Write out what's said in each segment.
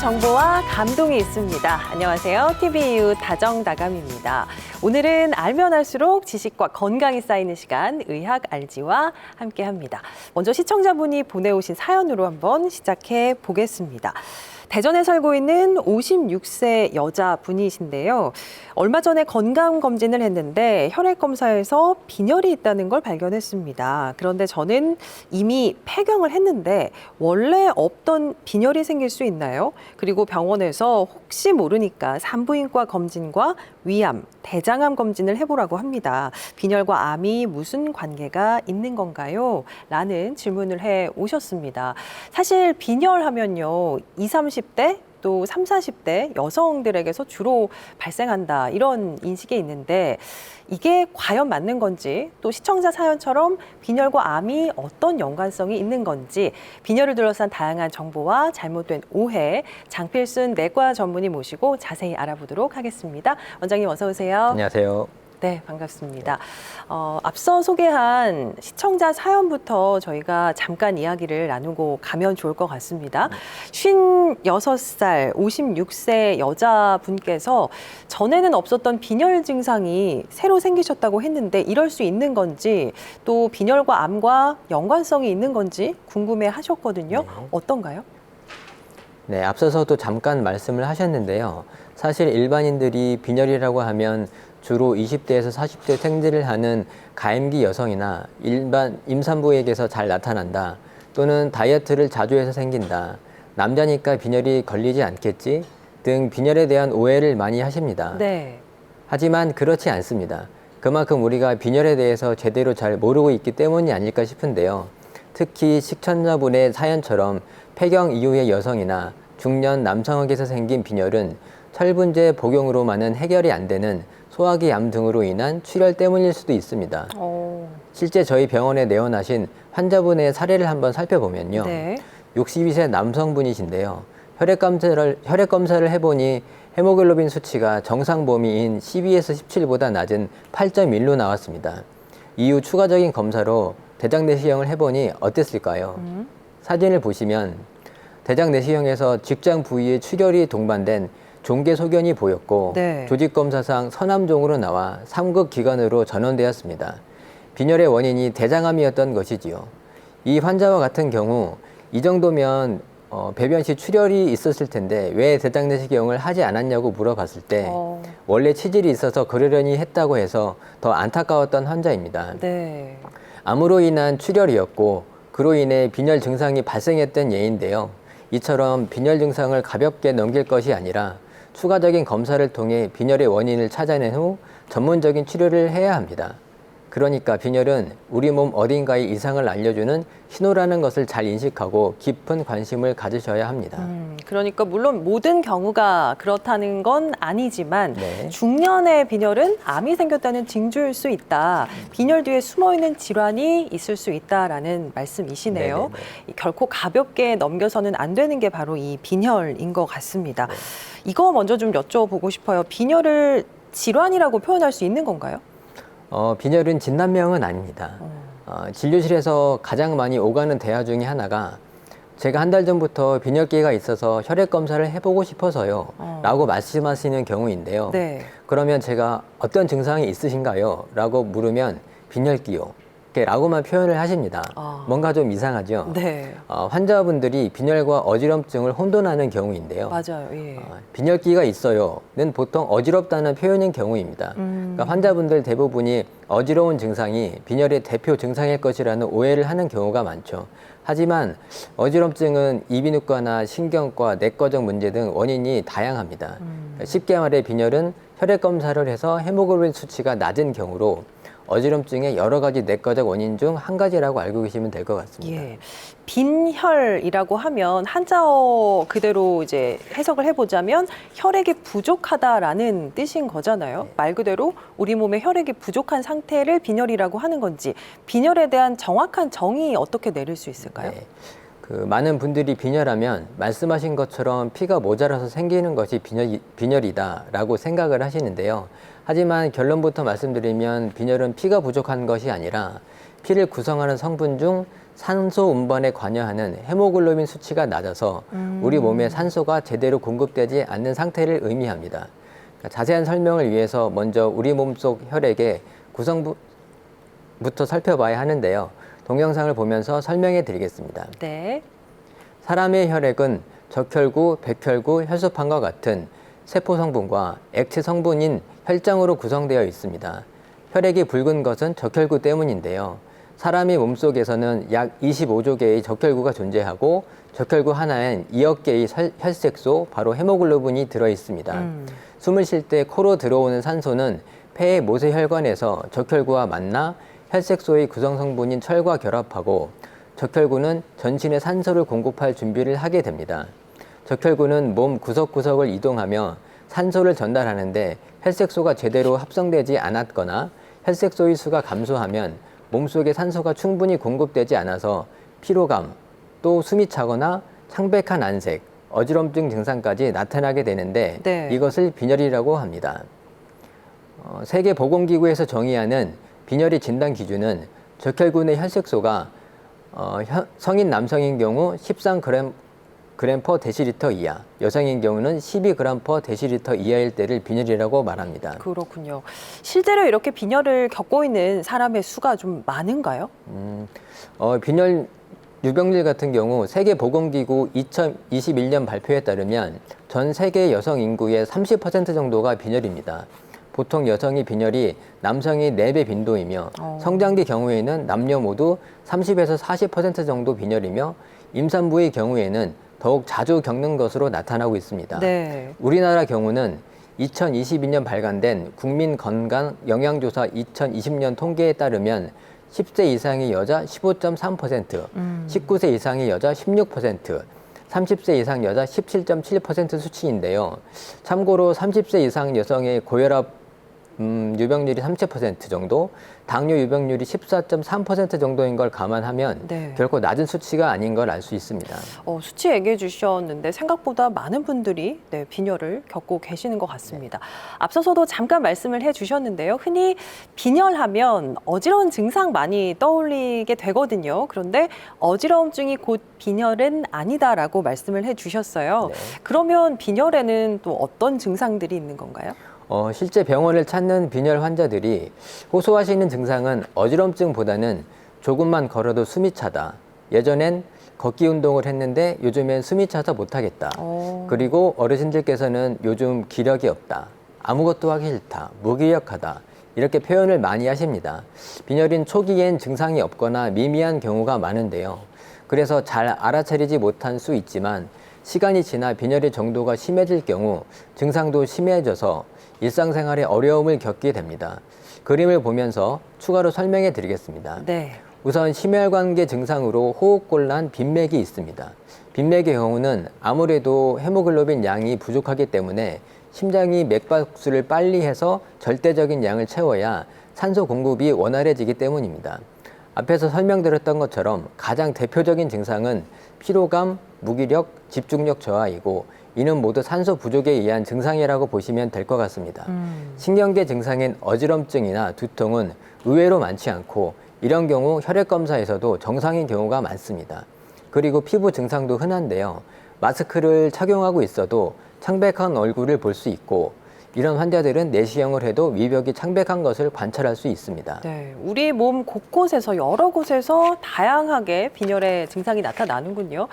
정보와 감동이 있습니다. 안녕하세요. TVU 다정다감입니다. 오늘은 알면 알수록 지식과 건강이 쌓이는 시간 의학 알지와 함께합니다. 먼저 시청자분이 보내오신 사연으로 한번 시작해 보겠습니다. 대전에 살고 있는 56세 여자분이신데요. 얼마 전에 건강검진을 했는데 혈액검사에서 빈혈이 있다는 걸 발견했습니다. 그런데 저는 이미 폐경을 했는데 원래 없던 빈혈이 생길 수 있나요? 그리고 병원에서 혹시 모르니까 산부인과 검진과 위암, 대장암 검진을 해보라고 합니다. 빈혈과 암이 무슨 관계가 있는 건가요? 라는 질문을 해 오셨습니다. 사실 빈혈하면요, 20, 30대 또 30, 40대 여성들에게서 주로 발생한다 이런 인식이 있는데 이게 과연 맞는 건지 또 시청자 사연처럼 빈혈과 암이 어떤 연관성이 있는 건지 빈혈을 둘러싼 다양한 정보와 잘못된 오해 장필순 내과 전문의 모시고 자세히 알아보도록 하겠습니다. 원장님 어서 오세요. 안녕하세요. 네, 반갑습니다. 앞서 소개한 시청자 사연부터 저희가 잠깐 이야기를 나누고 가면 좋을 것 같습니다. 56살, 56세 여자분께서 전에는 없었던 빈혈 증상이 새로 생기셨다고 했는데 이럴 수 있는 건지 또 빈혈과 암과 연관성이 있는 건지 궁금해 하셨거든요. 네. 어떤가요? 네, 앞서서도 잠깐 말씀을 하셨는데요. 사실 일반인들이 빈혈이라고 하면 주로 20대에서 40대 생리를 하는 가임기 여성이나 일반 임산부에게서 잘 나타난다. 또는 다이어트를 자주 해서 생긴다. 남자니까 빈혈이 걸리지 않겠지? 등 빈혈에 대한 오해를 많이 하십니다. 네. 하지만 그렇지 않습니다. 그만큼 우리가 빈혈에 대해서 제대로 잘 모르고 있기 때문이 아닐까 싶은데요. 특히 시청자분의 사연처럼 폐경 이후의 여성이나 중년 남성에게서 생긴 빈혈은 철분제 복용으로만은 해결이 안 되는 소화기 암 등으로 인한 출혈 때문일 수도 있습니다. 실제 저희 병원에 내원하신 환자분의 사례를 한번 살펴보면요. 네. 62세 남성분이신데요. 혈액 검사를 해보니 헤모글로빈 수치가 정상 범위인 12에서 17보다 낮은 8.1로 나왔습니다. 이후 추가적인 검사로 대장 내시경을 해보니 어땠을까요? 사진을 보시면 대장 내시경에서 직장 부위에 출혈이 동반된 종괴 소견이 보였고 네. 조직검사상 서남종으로 나와 3급 기관으로 전원되었습니다. 빈혈의 원인이 대장암이었던 것이지요. 이 환자와 같은 경우 이 정도면 배변 시 출혈이 있었을 텐데 왜 대장 내시경을 하지 않았냐고 물어봤을 때 원래 치질이 있어서 그러려니 했다고 해서 더 안타까웠던 환자입니다. 네. 암으로 인한 출혈이었고 그로 인해 빈혈 증상이 발생했던 예인데요. 이처럼 빈혈 증상을 가볍게 넘길 것이 아니라 추가적인 검사를 통해 빈혈의 원인을 찾아낸 후 전문적인 치료를 해야 합니다. 그러니까 빈혈은 우리 몸 어딘가에 이상을 알려주는 신호라는 것을 잘 인식하고 깊은 관심을 가지셔야 합니다. 그러니까 물론 모든 경우가 그렇다는 건 아니지만 네. 중년의 빈혈은 암이 생겼다는 징조일 수 있다. 빈혈 뒤에 숨어있는 질환이 있을 수 있다라는 말씀이시네요. 네네네. 결코 가볍게 넘겨서는 안 되는 게 바로 이 빈혈인 것 같습니다. 네. 이거 먼저 좀 여쭤보고 싶어요. 빈혈을 질환이라고 표현할 수 있는 건가요? 빈혈은 진단명은 아닙니다. 진료실에서 가장 많이 오가는 대화 중에 하나가 제가 한 달 전부터 빈혈기가 있어서 혈액 검사를 해보고 싶어서요 라고 말씀하시는 경우인데요. 네. 그러면 제가 어떤 증상이 있으신가요? 라고 물으면 빈혈기요 라고만 표현을 하십니다. 뭔가 좀 이상하죠? 네. 환자분들이 빈혈과 어지럼증을 혼돈하는 경우인데요. 맞아요. 예. 빈혈기가 있어요는 보통 어지럽다는 표현인 경우입니다. 그러니까 환자분들 대부분이 어지러운 증상이 빈혈의 대표 증상일 것이라는 오해를 하는 경우가 많죠. 하지만 어지럼증은 이비인후과나 신경과 내과적 문제 등 원인이 다양합니다. 쉽게 말해 빈혈은 혈액 검사를 해서 헤모글로빈 수치가 낮은 경우로 어지럼증의 여러 가지 내과적 원인 중 한 가지라고 알고 계시면 될 것 같습니다. 예. 빈혈이라고 하면 한자어 그대로 이제 해석을 해보자면 혈액이 부족하다라는 뜻인 거잖아요. 말 그대로 우리 몸에 혈액이 부족한 상태를 빈혈이라고 하는 건지 빈혈에 대한 정확한 정의 어떻게 내릴 수 있을까요? 네. 많은 분들이 빈혈하면 말씀하신 것처럼 피가 모자라서 생기는 것이 빈혈이다라고 생각을 하시는데요. 하지만 결론부터 말씀드리면 빈혈은 피가 부족한 것이 아니라 피를 구성하는 성분 중 산소 운반에 관여하는 헤모글로빈 수치가 낮아서 우리 몸에 산소가 제대로 공급되지 않는 상태를 의미합니다. 그러니까 자세한 설명을 위해서 먼저 우리 몸속 혈액의 구성부터 살펴봐야 하는데요. 동영상을 보면서 설명해 드리겠습니다. 네. 사람의 혈액은 적혈구, 백혈구, 혈소판과 같은 세포 성분과 액체 성분인 혈장으로 구성되어 있습니다. 혈액이 붉은 것은 적혈구 때문인데요. 사람의 몸속에서는 약 25조 개의 적혈구가 존재하고 적혈구 하나엔 2억 개의 혈색소, 바로 헤모글로빈이 들어 있습니다. 숨을 쉴 때 코로 들어오는 산소는 폐의 모세혈관에서 적혈구와 만나 혈색소의 구성 성분인 철과 결합하고 적혈구는 전신에 산소를 공급할 준비를 하게 됩니다. 적혈구는 몸 구석구석을 이동하며 산소를 전달하는데 혈색소가 제대로 합성되지 않았거나 혈색소의 수가 감소하면 몸속에 산소가 충분히 공급되지 않아서 피로감, 또 숨이 차거나 창백한 안색, 어지럼증 증상까지 나타나게 되는데 네. 이것을 빈혈이라고 합니다. 세계보건기구에서 정의하는 빈혈의 진단 기준은 적혈구 내 혈색소가 성인 남성인 경우 13g per 데시리터 이하, 여성인 경우는 12g per 데시리터 이하일 때를 빈혈이라고 말합니다. 그렇군요. 실제로 이렇게 빈혈을 겪고 있는 사람의 수가 좀 많은가요? 빈혈 유병률 같은 경우 세계보건기구 2021년 발표에 따르면 전 세계 여성 인구의 30% 정도가 빈혈입니다. 보통 여성이 빈혈이 남성의 4배 빈도이며 성장기 경우에는 남녀 모두 30에서 40% 정도 빈혈이며 임산부의 경우에는 더욱 자주 겪는 것으로 나타나고 있습니다. 네. 우리나라 경우는 2022년 발간된 국민건강영양조사 2020년 통계에 따르면 10세 이상의 여자 15.3%, 19세 이상의 여자 16%, 30세 이상 여자 17.7% 수치인데요. 참고로 30세 이상 여성의 고혈압 유병률이 30% 정도, 당뇨 유병률이 14.3% 정도인 걸 감안하면 네. 결코 낮은 수치가 아닌 걸 알 수 있습니다. 수치 얘기해 주셨는데 생각보다 많은 분들이 빈혈을 겪고 계시는 것 같습니다. 앞서서도 잠깐 말씀을 해 주셨는데요. 흔히 빈혈하면 어지러운 증상 많이 떠올리게 되거든요. 그런데 어지러움증이 곧 빈혈은 아니다라고 말씀을 해 주셨어요. 네. 그러면 빈혈에는 또 어떤 증상들이 있는 건가요? 실제 병원을 찾는 빈혈 환자들이 호소하시는 증상은 어지럼증보다는 조금만 걸어도 숨이 차다. 예전엔 걷기 운동을 했는데 요즘엔 숨이 차서 못하겠다. 그리고 어르신들께서는 요즘 기력이 없다. 아무것도 하기 싫다. 무기력하다. 이렇게 표현을 많이 하십니다. 빈혈인 초기엔 증상이 없거나 미미한 경우가 많은데요. 그래서 잘 알아차리지 못할 수 있지만 시간이 지나 빈혈의 정도가 심해질 경우 증상도 심해져서 일상생활에 어려움을 겪게 됩니다. 그림을 보면서 추가로 설명해 드리겠습니다. 네. 우선 심혈관계 증상으로 호흡곤란, 빈맥이 있습니다. 빈맥의 경우는 아무래도 헤모글로빈 양이 부족하기 때문에 심장이 맥박수를 빨리 해서 절대적인 양을 채워야 산소 공급이 원활해지기 때문입니다. 앞에서 설명드렸던 것처럼 가장 대표적인 증상은 피로감, 무기력, 집중력 저하이고 이는 모두 산소 부족에 의한 증상이라고 보시면 될 것 같습니다. 신경계 증상인 어지럼증이나 두통은 의외로 많지 않고 이런 경우 혈액 검사에서도 정상인 경우가 많습니다. 그리고 피부 증상도 흔한데요. 마스크를 착용하고 있어도 창백한 얼굴을 볼 수 있고 이런 환자들은 내시경을 해도 위벽이 창백한 것을 관찰할 수 있습니다. 네, 우리 몸 곳곳에서 여러 곳에서 다양하게 빈혈의 증상이 나타나는군요.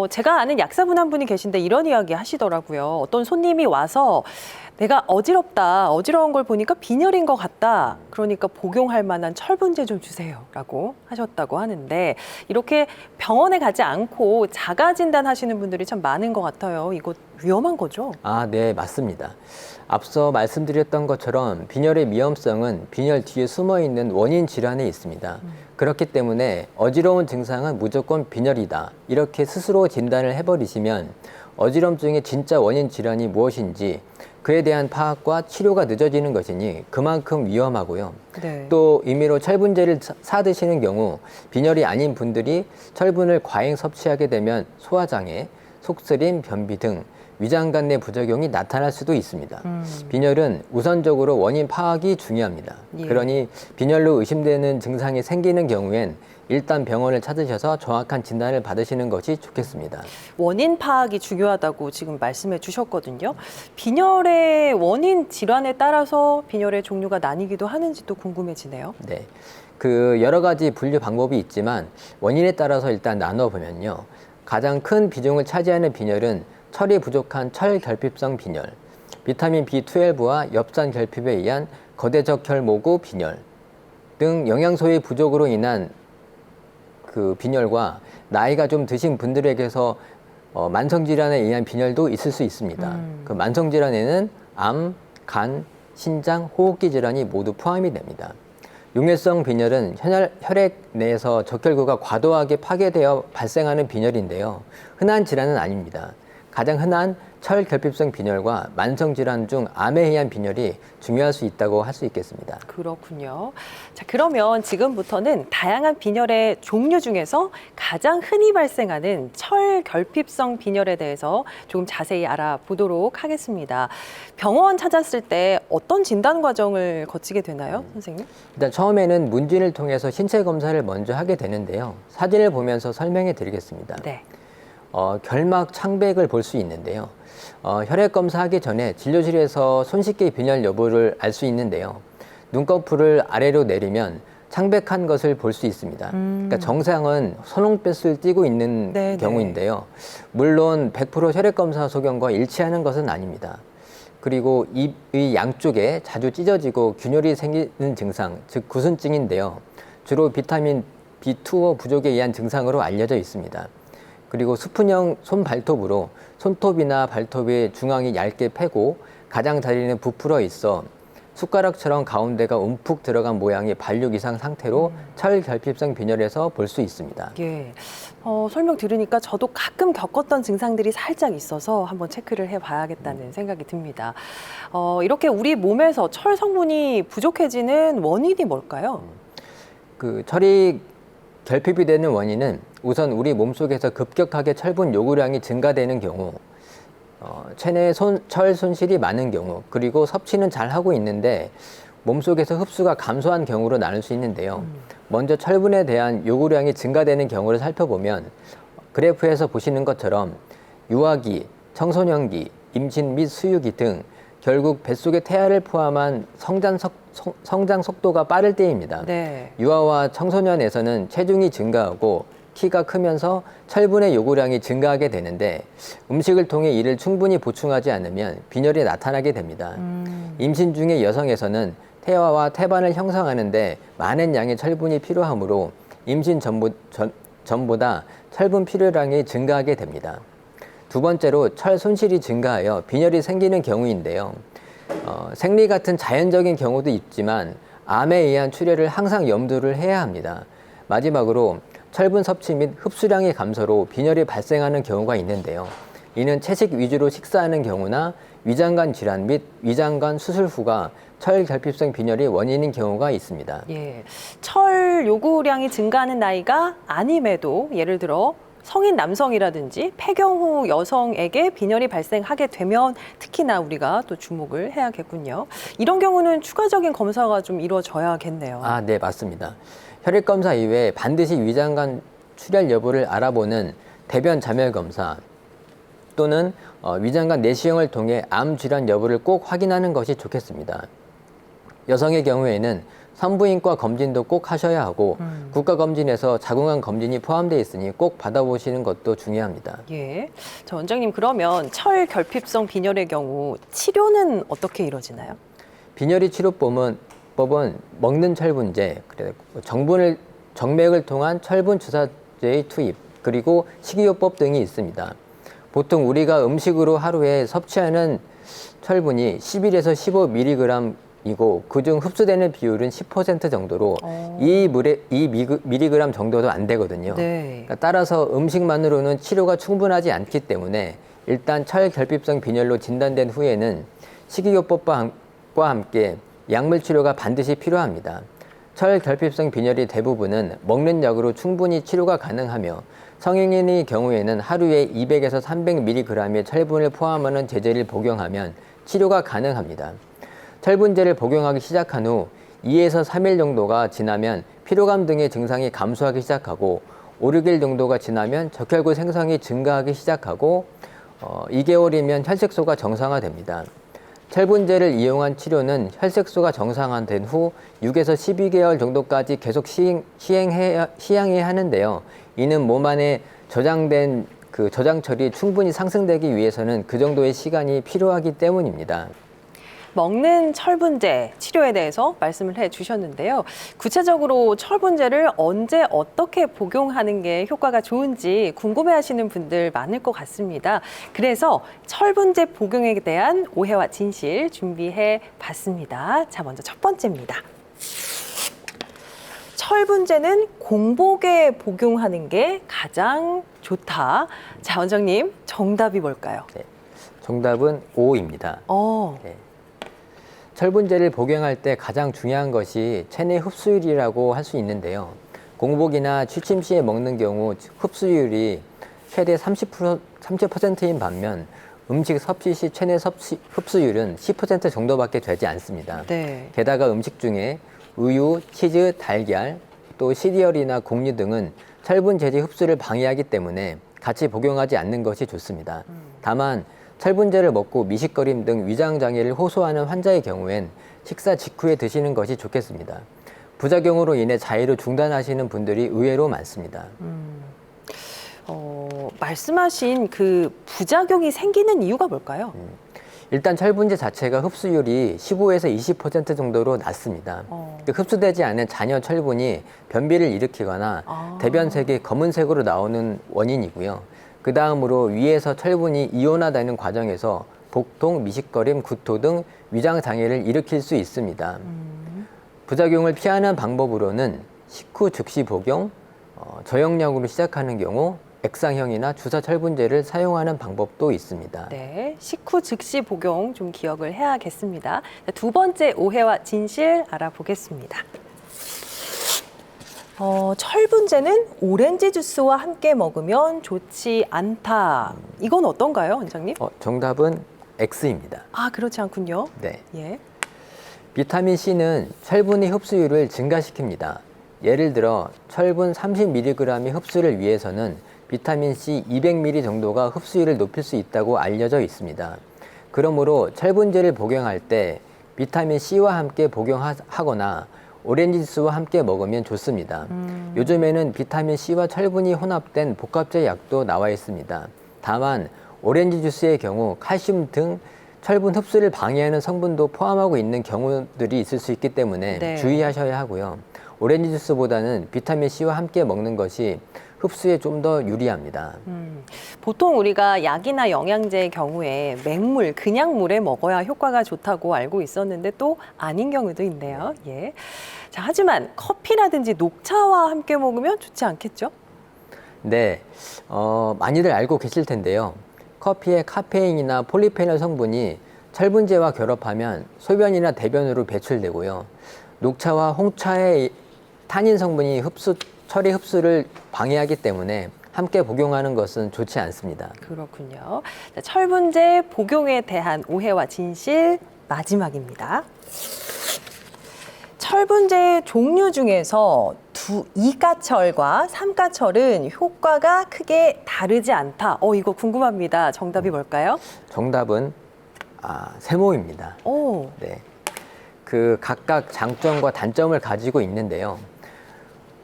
제가 아는 약사분 한 분이 계신데 이런 이야기 하시더라고요. 어떤 손님이 와서 내가 어지러운 걸 보니까 빈혈인 것 같다. 그러니까 복용할 만한 철분제 좀 주세요. 라고 하셨다고 하는데 이렇게 병원에 가지 않고 자가 진단하시는 분들이 참 많은 것 같아요. 이거 위험한 거죠? 네, 맞습니다. 앞서 말씀드렸던 것처럼 빈혈의 위험성은 빈혈 뒤에 숨어있는 원인 질환에 있습니다. 그렇기 때문에 어지러운 증상은 무조건 빈혈이다. 이렇게 스스로 진단을 해버리시면 어지럼증의 진짜 원인 질환이 무엇인지 그에 대한 파악과 치료가 늦어지는 것이니 그만큼 위험하고요. 네. 또 임의로 철분제를 사드시는 경우 빈혈이 아닌 분들이 철분을 과잉 섭취하게 되면 소화장애, 속쓰림, 변비 등 위장관 내 부작용이 나타날 수도 있습니다. 빈혈은 우선적으로 원인 파악이 중요합니다. 예. 그러니 빈혈로 의심되는 증상이 생기는 경우엔 일단 병원을 찾으셔서 정확한 진단을 받으시는 것이 좋겠습니다. 원인 파악이 중요하다고 지금 말씀해 주셨거든요. 빈혈의 원인 질환에 따라서 빈혈의 종류가 나뉘기도 하는지도 궁금해지네요. 네. 그 여러 가지 분류 방법이 있지만 원인에 따라서 일단 나눠보면요. 가장 큰 비중을 차지하는 빈혈은 철이 부족한 철결핍성 빈혈, 비타민 B12와 엽산 결핍에 의한 거대적혈 모구 빈혈 등 영양소의 부족으로 인한 그 빈혈과 나이가 좀 드신 분들에게서 만성질환에 의한 빈혈도 있을 수 있습니다. 그 만성질환에는 암, 간, 신장, 호흡기 질환이 모두 포함이 됩니다. 용해성 빈혈은 혈액 내에서 적혈구가 과도하게 파괴되어 발생하는 빈혈인데요. 흔한 질환은 아닙니다. 가장 흔한 철결핍성 빈혈과 만성질환 중 암에 의한 빈혈이 중요할 수 있다고 할 수 있겠습니다. 그렇군요. 자, 그러면 지금부터는 다양한 빈혈의 종류 중에서 가장 흔히 발생하는 철결핍성 빈혈에 대해서 조금 자세히 알아보도록 하겠습니다. 병원 찾았을 때 어떤 진단 과정을 거치게 되나요, 선생님? 일단 처음에는 문진을 통해서 신체 검사를 먼저 하게 되는데요. 사진을 보면서 설명해 드리겠습니다. 네. 결막 창백을 볼 수 있는데요. 혈액 검사하기 전에 진료실에서 손쉽게 빈혈 여부를 알 수 있는데요. 눈꺼풀을 아래로 내리면 창백한 것을 볼 수 있습니다. 그러니까 정상은 선홍빛을 띠고 있는 네네. 경우인데요. 물론 100% 혈액 검사 소견과 일치하는 것은 아닙니다. 그리고 입의 양쪽에 자주 찢어지고 균열이 생기는 증상, 즉 구순증인데요. 주로 비타민 B2 부족에 의한 증상으로 알려져 있습니다. 그리고 수푼형 손발톱으로 손톱이나 발톱의 중앙이 얇게 패고 가장자리는 부풀어 있어 숟가락처럼 가운데가 움푹 들어간 모양의 발육 이상 상태로 철결핍성 빈혈에서 볼 수 있습니다. 예. 설명 들으니까 저도 가끔 겪었던 증상들이 살짝 있어서 한번 체크를 해봐야겠다는 생각이 듭니다. 이렇게 우리 몸에서 철 성분이 부족해지는 원인이 뭘까요? 그 철이 결핍이 되는 원인은 우선 우리 몸속에서 급격하게 철분 요구량이 증가되는 경우, 체내에 철 손실이 많은 경우, 그리고 섭취는 잘 하고 있는데 몸속에서 흡수가 감소한 경우로 나눌 수 있는데요. 먼저 철분에 대한 요구량이 증가되는 경우를 살펴보면 그래프에서 보시는 것처럼 유아기, 청소년기, 임신 및 수유기 등 결국 뱃속의 태아를 포함한 성장 속도가 빠를 때입니다. 네. 유아와 청소년에서는 체중이 증가하고 키가 크면서 철분의 요구량이 증가하게 되는데 음식을 통해 이를 충분히 보충하지 않으면 빈혈이 나타나게 됩니다. 임신 중의 여성에서는 태아와 태반을 형성하는데 많은 양의 철분이 필요하므로 임신 전보다 철분 필요량이 증가하게 됩니다. 두 번째로 철 손실이 증가하여 빈혈이 생기는 경우인데요. 생리 같은 자연적인 경우도 있지만 암에 의한 출혈을 항상 염두를 해야 합니다. 마지막으로 철분 섭취 및 흡수량의 감소로 빈혈이 발생하는 경우가 있는데요. 이는 채식 위주로 식사하는 경우나 위장관 질환 및 위장관 수술 후가 철결핍성 빈혈이 원인인 경우가 있습니다. 예. 철 요구량이 증가하는 나이가 아님에도 예를 들어 성인 남성이라든지 폐경 후 여성에게 빈혈이 발생하게 되면 특히나 우리가 또 주목을 해야겠군요. 이런 경우는 추가적인 검사가 좀 이루어져야겠네요. 아, 네, 맞습니다. 혈액 검사 이외에 반드시 위장관 출혈 여부를 알아보는 대변 자멸 검사 또는 위장관 내시경을 통해 암 질환 여부를 꼭 확인하는 것이 좋겠습니다. 여성의 경우에는 산부인과 검진도 꼭 하셔야 하고 국가검진에서 자궁암 검진이 포함되어 있으니 꼭 받아보시는 것도 중요합니다. 예. 자, 원장님, 그러면 철결핍성 빈혈의 경우 치료는 어떻게 이루어지나요? 빈혈이 치료법은 먹는 철분제, 정맥을 통한 철분 주사제의 투입, 그리고 식이요법 등이 있습니다. 보통 우리가 음식으로 하루에 섭취하는 철분이 11에서 15mg이고 그중 흡수되는 비율은 10% 정도로 2mg 정도도 안 되거든요. 네. 그러니까 따라서 음식만으로는 치료가 충분하지 않기 때문에 일단 철결핍성 빈혈로 진단된 후에는 식이요법과 함께 약물 치료가 반드시 필요합니다. 철결핍성 빈혈의 대부분은 먹는 약으로 충분히 치료가 가능하며 성인의 경우에는 하루에 200에서 300mg의 철분을 포함하는 제제를 복용하면 치료가 가능합니다. 철분제를 복용하기 시작한 후 2에서 3일 정도가 지나면 피로감 등의 증상이 감소하기 시작하고 5, 6일 정도가 지나면 적혈구 생성이 증가하기 시작하고 2개월이면 혈색소가 정상화됩니다. 철분제를 이용한 치료는 혈색소가 정상화된 후 6에서 12개월 정도까지 계속 시행해야 하는데요. 이는 몸 안에 저장된 그 저장철이 충분히 상승되기 위해서는 그 정도의 시간이 필요하기 때문입니다. 먹는 철분제 치료에 대해서 말씀을 해주셨는데요. 구체적으로 철분제를 언제 어떻게 복용하는 게 효과가 좋은지 궁금해하시는 분들 많을 것 같습니다. 그래서 철분제 복용에 대한 오해와 진실 준비해 봤습니다. 자, 먼저 첫 번째입니다. 철분제는 공복에 복용하는 게 가장 좋다. 자, 원장님, 정답이 뭘까요? 네, 정답은 O입니다. 네. 철분제를 복용할 때 가장 중요한 것이 체내 흡수율이라고 할 수 있는데요. 공복이나 취침 시에 먹는 경우 흡수율이 최대 30%인 반면 음식 섭취 시 체내 흡수율은 10% 정도밖에 되지 않습니다. 네. 게다가 음식 중에 우유, 치즈, 달걀, 또 시리얼이나 곡류 등은 철분 제제 흡수를 방해하기 때문에 같이 복용하지 않는 것이 좋습니다. 다만 철분제를 먹고 미식거림 등 위장장애를 호소하는 환자의 경우엔 식사 직후에 드시는 것이 좋겠습니다. 부작용으로 인해 자해로 중단하시는 분들이 의외로 많습니다. 말씀하신 그 부작용이 생기는 이유가 뭘까요? 일단 철분제 자체가 흡수율이 15에서 20% 정도로 낮습니다. 흡수되지 않은 잔여 철분이 변비를 일으키거나 대변색이 검은색으로 나오는 원인이고요. 그 다음으로 위에서 철분이 이온화되는 과정에서 복통, 미식거림, 구토 등 위장장애를 일으킬 수 있습니다. 부작용을 피하는 방법으로는 식후 즉시 복용, 저용량으로 시작하는 경우 액상형이나 주사 철분제를 사용하는 방법도 있습니다. 네, 식후 즉시 복용 좀 기억을 해야겠습니다. 두 번째 오해와 진실 알아보겠습니다. 철분제는 오렌지 주스와 함께 먹으면 좋지 않다. 이건 어떤가요, 원장님? 정답은 X입니다. 아, 그렇지 않군요. 네. 예. 비타민 C는 철분의 흡수율을 증가시킵니다. 예를 들어 철분 30mg의 흡수를 위해서는 비타민 C 200mg 정도가 흡수율을 높일 수 있다고 알려져 있습니다. 그러므로 철분제를 복용할 때 비타민 C와 함께 복용하거나 오렌지 주스와 함께 먹으면 좋습니다. 요즘에는 비타민 C와 철분이 혼합된 복합제 약도 나와 있습니다. 다만 오렌지 주스의 경우 칼슘 등 철분 흡수를 방해하는 성분도 포함하고 있는 경우들이 있을 수 있기 때문에 네. 주의하셔야 하고요. 오렌지 주스보다는 비타민 C와 함께 먹는 것이 흡수에 좀 더 유리합니다. 보통 우리가 약이나 영양제의 경우에 맹물, 그냥 물에 먹어야 효과가 좋다고 알고 있었는데 또 아닌 경우도 있네요. 예. 자, 하지만 커피라든지 녹차와 함께 먹으면 좋지 않겠죠? 네, 많이들 알고 계실 텐데요. 커피의 카페인이나 폴리페놀 성분이 철분제와 결합하면 소변이나 대변으로 배출되고요. 녹차와 홍차의 타닌 성분이 철의 흡수를 방해하기 때문에 함께 복용하는 것은 좋지 않습니다. 그렇군요. 자, 철분제 복용에 대한 오해와 진실 마지막입니다. 철분제 종류 중에서 이가철과 삼가철은 효과가 크게 다르지 않다. 이거 궁금합니다. 정답이 뭘까요? 정답은 세모입니다. 오. 네, 그 각각 장점과 단점을 가지고 있는데요.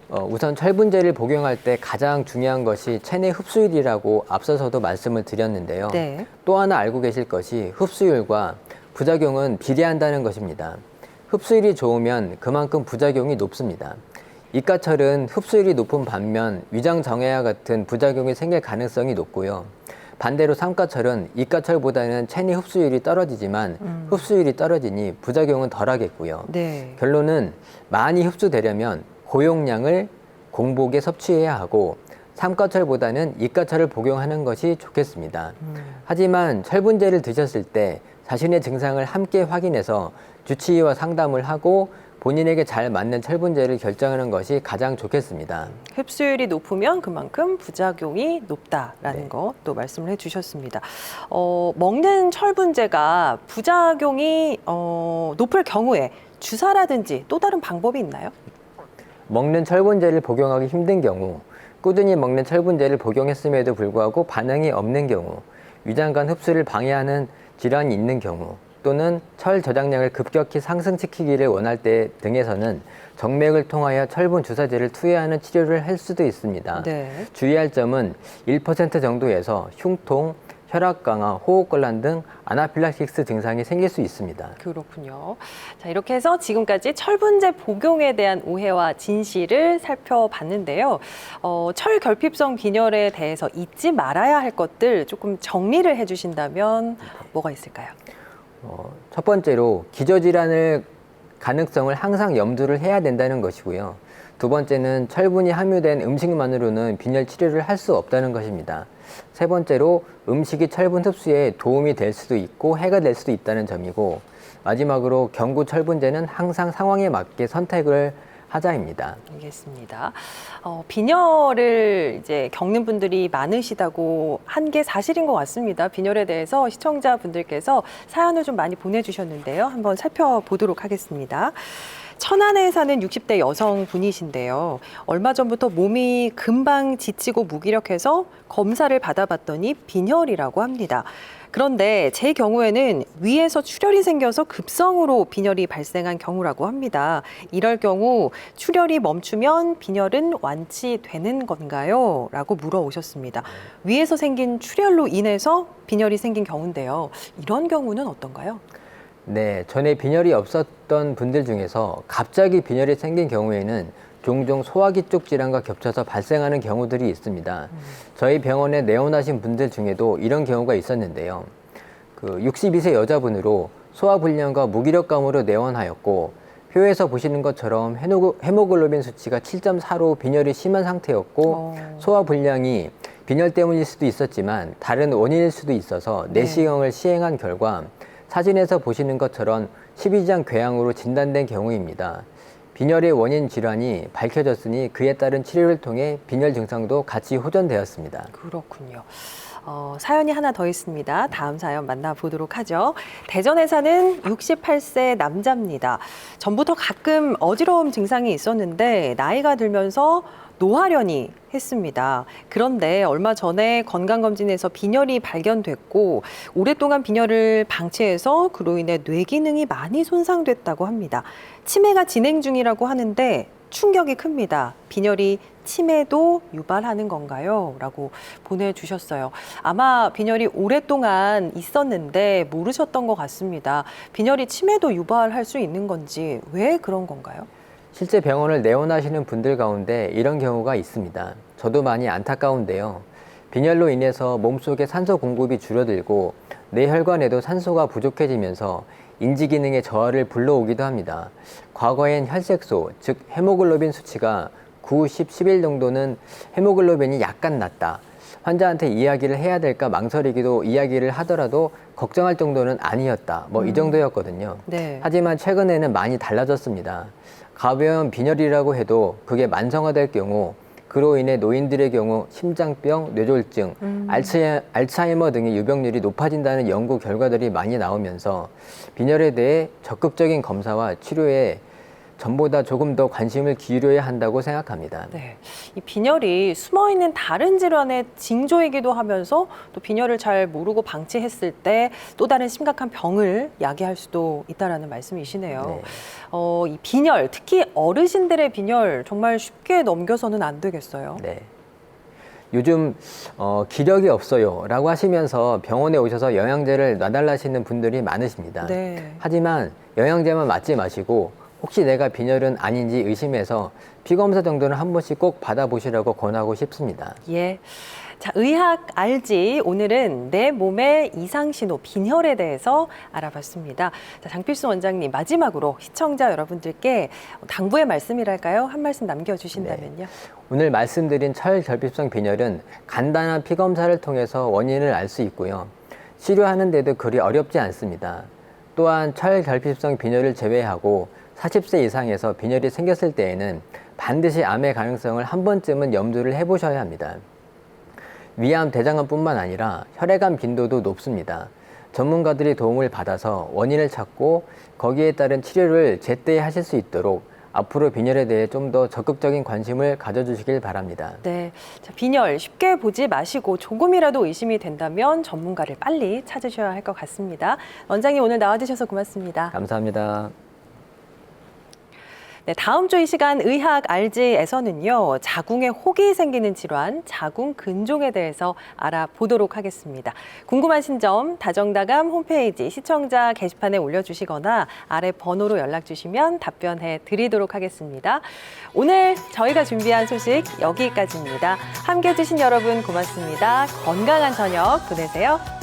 우선 철분제를 복용할 때 가장 중요한 것이 체내 흡수율이라고 앞서서도 말씀을 드렸는데요. 네. 또 하나 알고 계실 것이 흡수율과 부작용은 비례한다는 것입니다. 흡수율이 좋으면 그만큼 부작용이 높습니다. 이가철은 흡수율이 높은 반면 위장정애와 같은 부작용이 생길 가능성이 높고요. 반대로 삼가철은 이가철보다는 체내 흡수율이 떨어지지만 흡수율이 떨어지니 부작용은 덜하겠고요. 네. 결론은 많이 흡수되려면 고용량을 공복에 섭취해야 하고 삼가철보다는 이가철을 복용하는 것이 좋겠습니다. 하지만 철분제를 드셨을 때 자신의 증상을 함께 확인해서 주치의와 상담을 하고 본인에게 잘 맞는 철분제를 결정하는 것이 가장 좋겠습니다. 흡수율이 높으면 그만큼 부작용이 높다라는 네. 거 또 말씀을 해주셨습니다. 먹는 철분제가 부작용이 높을 경우에 주사라든지 또 다른 방법이 있나요? 먹는 철분제를 복용하기 힘든 경우, 꾸준히 먹는 철분제를 복용했음에도 불구하고 반응이 없는 경우, 위장관 흡수를 방해하는 질환이 있는 경우, 또는 철 저장량을 급격히 상승시키기를 원할 때 등에서는 정맥을 통하여 철분 주사제를 투여하는 치료를 할 수도 있습니다. 네. 주의할 점은 1% 정도에서 흉통, 혈압 강화, 호흡곤란 등 아나필락시스 증상이 생길 수 있습니다. 그렇군요. 자, 이렇게 해서 지금까지 철분제 복용에 대한 오해와 진실을 살펴봤는데요. 철결핍성 빈혈에 대해서 잊지 말아야 할 것들 조금 정리를 해주신다면 뭐가 있을까요? 첫 번째로 기저질환의 가능성을 항상 염두를 해야 된다는 것이고요. 두 번째는 철분이 함유된 음식만으로는 빈혈 치료를 할 수 없다는 것입니다. 세 번째로 음식이 철분 흡수에 도움이 될 수도 있고 해가 될 수도 있다는 점이고, 마지막으로 경구 철분제는 항상 상황에 맞게 선택을 하자입니다. 알겠습니다. 빈혈을 이제 겪는 분들이 많으시다고 한 게 사실인 것 같습니다. 빈혈에 대해서 시청자분들께서 사연을 좀 많이 보내주셨는데요. 한번 살펴보도록 하겠습니다. 천안에 사는 60대 여성분이신데요. 얼마 전부터 몸이 금방 지치고 무기력해서 검사를 받아봤더니 빈혈이라고 합니다. 그런데 제 경우에는 위에서 출혈이 생겨서 급성으로 빈혈이 발생한 경우라고 합니다. 이럴 경우 출혈이 멈추면 빈혈은 완치되는 건가요? 라고 물어오셨습니다. 위에서 생긴 출혈로 인해서 빈혈이 생긴 경우인데요. 이런 경우는 어떤가요? 네, 전에 빈혈이 없었던 분들 중에서 갑자기 빈혈이 생긴 경우에는 종종 소화기 쪽 질환과 겹쳐서 발생하는 경우들이 있습니다. 저희 병원에 내원하신 분들 중에도 이런 경우가 있었는데요. 62세 여자분으로 소화불량과 무기력감으로 내원하였고, 표에서 보시는 것처럼 헤모글로빈 수치가 7.4로 빈혈이 심한 상태였고, 소화불량이 빈혈 때문일 수도 있었지만 다른 원인일 수도 있어서 내시경을 시행한 결과 사진에서 보시는 것처럼 12장 궤양으로 진단된 경우입니다. 빈혈의 원인 질환이 밝혀졌으니 그에 따른 치료를 통해 빈혈 증상도 같이 호전되었습니다. 그렇군요. 사연이 하나 더 있습니다. 다음 사연 만나보도록 하죠. 대전에 사는 68세 남자입니다. 전부터 가끔 어지러움 증상이 있었는데 나이가 들면서 노화련이 했습니다. 그런데 얼마 전에 건강검진에서 빈혈이 발견됐고 오랫동안 빈혈을 방치해서 그로 인해 뇌 기능이 많이 손상됐다고 합니다. 치매가 진행 중이라고 하는데 충격이 큽니다. 빈혈이 치매도 유발하는 건가요? 라고 보내주셨어요. 아마 빈혈이 오랫동안 있었는데 모르셨던 것 같습니다. 빈혈이 치매도 유발할 수 있는 건지 왜 그런 건가요? 실제 병원을 내원하시는 분들 가운데 이런 경우가 있습니다. 저도 많이 안타까운데요. 빈혈로 인해서 몸속의 산소 공급이 줄어들고 뇌혈관에도 산소가 부족해지면서 인지 기능의 저하를 불러오기도 합니다. 과거엔 혈색소, 즉 헤모글로빈 수치가 9, 10, 11 정도는 헤모글로빈이 약간 낮다. 환자한테 이야기를 해야 될까 망설이기도 이야기를 하더라도 걱정할 정도는 아니었다. 이 정도였거든요. 네. 하지만 최근에는 많이 달라졌습니다. 가벼운 빈혈이라고 해도 그게 만성화될 경우, 그로 인해 노인들의 경우 심장병, 뇌졸중, 알츠하이머 등의 유병률이 높아진다는 연구 결과들이 많이 나오면서 빈혈에 대해 적극적인 검사와 치료에 전보다 조금 더 관심을 기울여야 한다고 생각합니다. 네, 이 빈혈이 숨어있는 다른 질환의 징조이기도 하면서 또 빈혈을 잘 모르고 방치했을 때 또 다른 심각한 병을 야기할 수도 있다라는 말씀이시네요. 네. 이 빈혈, 특히 어르신들의 빈혈 정말 쉽게 넘겨서는 안 되겠어요. 네. 요즘 기력이 없어요 라고 하시면서 병원에 오셔서 영양제를 놔달라시는 분들이 많으십니다. 네. 하지만 영양제만 맞지 마시고 혹시 내가 빈혈은 아닌지 의심해서 피검사 정도는 한 번씩 꼭 받아보시라고 권하고 싶습니다. 예. 자, 의학 알지. 오늘은 내 몸의 이상신호 빈혈에 대해서 알아봤습니다. 자, 장필순 원장님, 마지막으로 시청자 여러분들께 당부의 말씀이랄까요? 한 말씀 남겨주신다면요. 네. 오늘 말씀드린 철결핍성 빈혈은 간단한 피검사를 통해서 원인을 알 수 있고요. 치료하는 데도 그리 어렵지 않습니다. 또한 철결핍성 빈혈을 제외하고 40세 이상에서 빈혈이 생겼을 때에는 반드시 암의 가능성을 한 번쯤은 염두를 해보셔야 합니다. 위암, 대장암뿐만 아니라 혈액암 빈도도 높습니다. 전문가들이 도움을 받아서 원인을 찾고 거기에 따른 치료를 제때 하실 수 있도록 앞으로 빈혈에 대해 좀 더 적극적인 관심을 가져주시길 바랍니다. 네, 자, 빈혈 쉽게 보지 마시고 조금이라도 의심이 된다면 전문가를 빨리 찾으셔야 할 것 같습니다. 원장님 오늘 나와주셔서 고맙습니다. 감사합니다. 네, 다음 주 이 시간 의학 알지에서는요, 자궁에 혹이 생기는 질환, 자궁 근종에 대해서 알아보도록 하겠습니다. 궁금하신 점 다정다감 홈페이지 시청자 게시판에 올려주시거나 아래 번호로 연락 주시면 답변해 드리도록 하겠습니다. 오늘 저희가 준비한 소식 여기까지입니다. 함께해 주신 여러분 고맙습니다. 건강한 저녁 보내세요.